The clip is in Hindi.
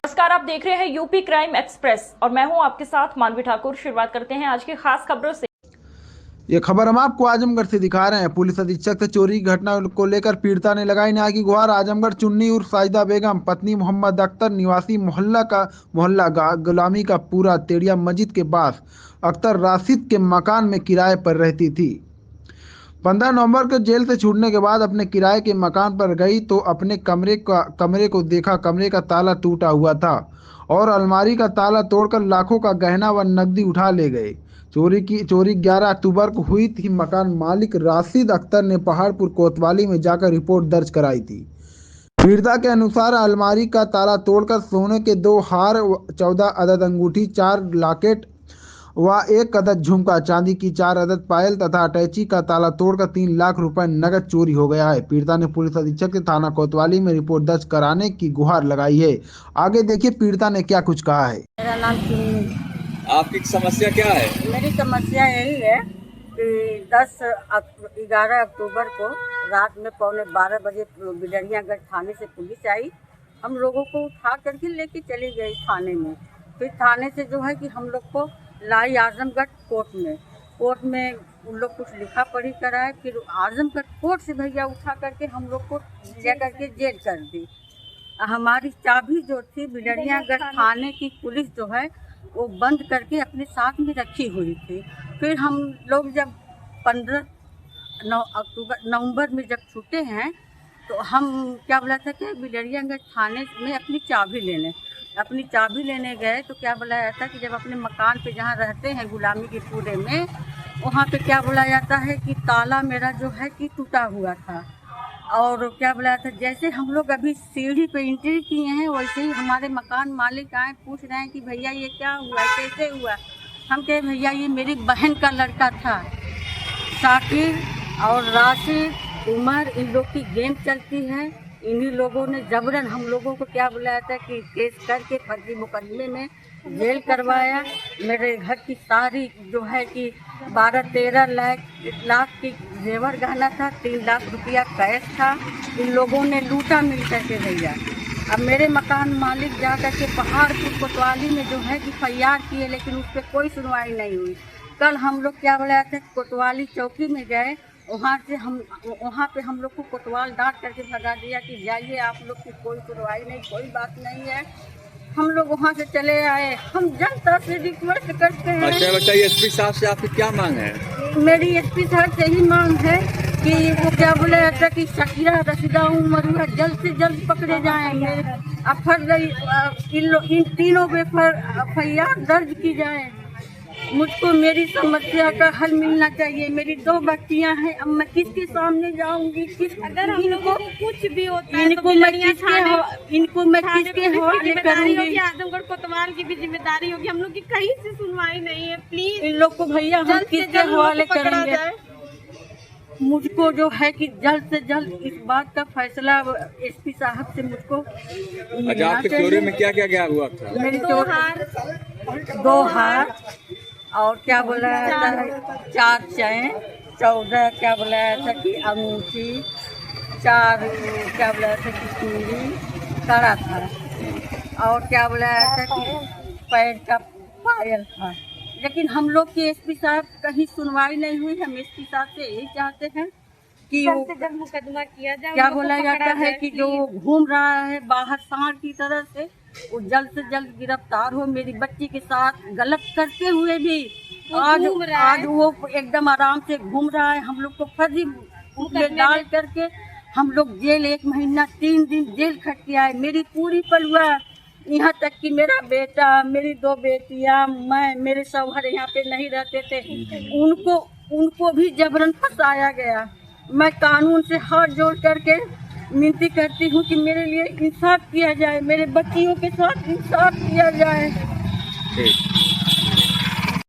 नमस्कार, आप देख रहे हैं यूपी क्राइम एक्सप्रेस और मैं हूं आपके साथ मानवी ठाकुर। शुरुआत करते हैं आज की खास खबरों से। ये खबर हम आपको आजमगढ़ से दिखा रहे हैं। पुलिस अधीक्षक से चोरी की घटना को लेकर पीड़िता ने लगाई न्याय की गुहार। आजमगढ़ चुन्नी उर्फ साजिदा बेगम पत्नी मोहम्मद अख्तर निवासी मोहल्ला गुलामी का पूरा तेड़िया मस्जिद के पास अख्तर राशिद के मकान में किराए पर रहती थी। 15 नवंबर को जेल से छूटने के बाद अपने किराए के मकान पर गई तो अपने कमरे को देखा। कमरे का ताला टूटा हुआ था और अलमारी का ताला तोड़कर लाखों का गहना व नकदी उठा ले गए। चोरी 11 अक्टूबर को हुई थी। मकान मालिक राशिद अख्तर ने पहाड़पुर कोतवाली में जाकर रिपोर्ट दर्ज कराई थी। पीड़िता के अनुसार अलमारी का ताला तोड़कर सोने के 2 हार, 14 अदद अंगूठी, 4 लॉकेट व 1 अदद झुमका, चांदी की 4 अदद पायल तथा अटैची का ताला तोड़कर 3 लाख रुपए नगद चोरी हो गया है। पीड़िता ने पुलिस अधीक्षक से थाना कोतवाली में रिपोर्ट दर्ज कराने की गुहार लगाई है। आगे देखिए पीड़िता ने क्या कुछ कहा है। मेरा नाम चुन्नी। आपकी समस्या क्या है? मेरी समस्या यही है कि 11 अक्टूबर को रात में 11:15 बजे बिडरियागंज थाने से पुलिस आई। हम लोगों को उठा करके लेके चली गई थाने में। फिर थाने से जो है कि हम लोग को लाई आजमगढ़ कोर्ट में उन लोग कुछ लिखा पढ़ी कराए। फिर आजमगढ़ कोर्ट से भैया उठा करके हम लोग को ले करके जेल कर दी। हमारी चाबी जो थी बिडरियागंज थाने की पुलिस जो है वो बंद करके अपने साथ में रखी हुई थी। फिर हम लोग जब 15 नवंबर में जब छूटे हैं तो हम क्या बोला था कि बिडरियागंज थाने में अपनी चाबी लेने गए। तो क्या बोला जाता कि जब अपने मकान पे जहाँ रहते हैं गुलामी के पूरे में, वहाँ पे क्या बोला जाता है कि ताला मेरा जो है कि टूटा हुआ था। और क्या बोला था, जैसे हम लोग अभी सीढ़ी पे एंट्री किए हैं वैसे ही हमारे मकान मालिक आए, पूछ रहे हैं कि भैया ये क्या हुआ, कैसे हुआ। हम कहे भैया ये मेरी बहन का लड़का था शाकिर और राशिद उमर, इन लोग की गेम चलती है। इन्हीं लोगों ने जबरन हम लोगों को क्या बुलाया था कि केस करके फर्जी मुकदमे में जेल करवाया। मेरे घर की सारी जो है कि 12-13 लाख की जेवर गहना था, 3 लाख रुपया कैश था। इन लोगों ने लूटा मिल करके भैया। अब मेरे मकान मालिक जा करके पहाड़पुर कोतवाली में जो है कि फरियाद किए, लेकिन उस पर कोई सुनवाई नहीं हुई। कल हम लोग क्या बोला था कोतवाली चौकी में गए, वहाँ पे हम लोग को कोतवाल डांट करके भगा दिया कि जाइए आप लोग की कोई सुनवाई नहीं, कोई बात नहीं है। हम लोग वहाँ से चले आए। हम जनता से रिक्वेस्ट करते हैं। अच्छा बताइए, एसपी साहब से आपकी क्या मांग है? मेरी एसपी साहब से ही मांग है कि वो क्या बोला जाता कि शकीरा रशीदा उमर जल्द से जल्द पकड़े जाएंगे। इन तीनों पे एफआईआर दर्ज की जाए। मुझको मेरी समस्या का हल मिलना चाहिए। मेरी 2 बच्चियां हैं। अब मैं किसके सामने जाऊंगी? अगर इनको कुछ भी होता है इनको मैं किसके हवाले करूंगी? आजमगढ़ कोतवाल की भी जिम्मेदारी होगी। हम लोग की कहीं से सुनवाई नहीं है। प्लीज इन लोग को भैया हम किसके हवाले करेंगे? मुझको जो है कि जल्द से जल्द इस बात का फैसला एसपी साहब से मुझको अच्छा, आपके चोरी में क्या क्या हुआ था? मेरी 2 हार और क्या बोला जाता है 4 चैन, 14 क्या बोला जाता कि अंगूठी, 4 क्या बोला जाता कि चूड़ी कड़ा था और क्या बोला जाता कि पैर का पायल था। लेकिन हम लोग के एसपी साहब कहीं सुनवाई नहीं हुई। हम एसपी साहब से यही चाहते हैं कि मुकदमा किया जाए। क्या बोला जाता है कि जो घूम रहा है बाहर सांड की तरह से, वो जल्द से जल्द गिरफ्तार हो। मेरी बच्ची के साथ गलत करते हुए भी आज वो एकदम आराम से घूम रहा है। हम लोग को फर्जी उसमें डाल करके हम लोग जेल 1 महीना 3 दिन जेल खट के आए। मेरी पूरी परिवार, यहाँ तक कि मेरा बेटा, मेरी 2 बेटियां, मैं, मेरे शौहर यहाँ पे नहीं रहते थे, उनको भी जबरन फंसाया गया। मैं कानून से हाथ जोड़ करके विनती करती हूँ कि मेरे लिए इंसाफ किया जाए, मेरे बच्चियों के साथ इंसाफ किया जाए।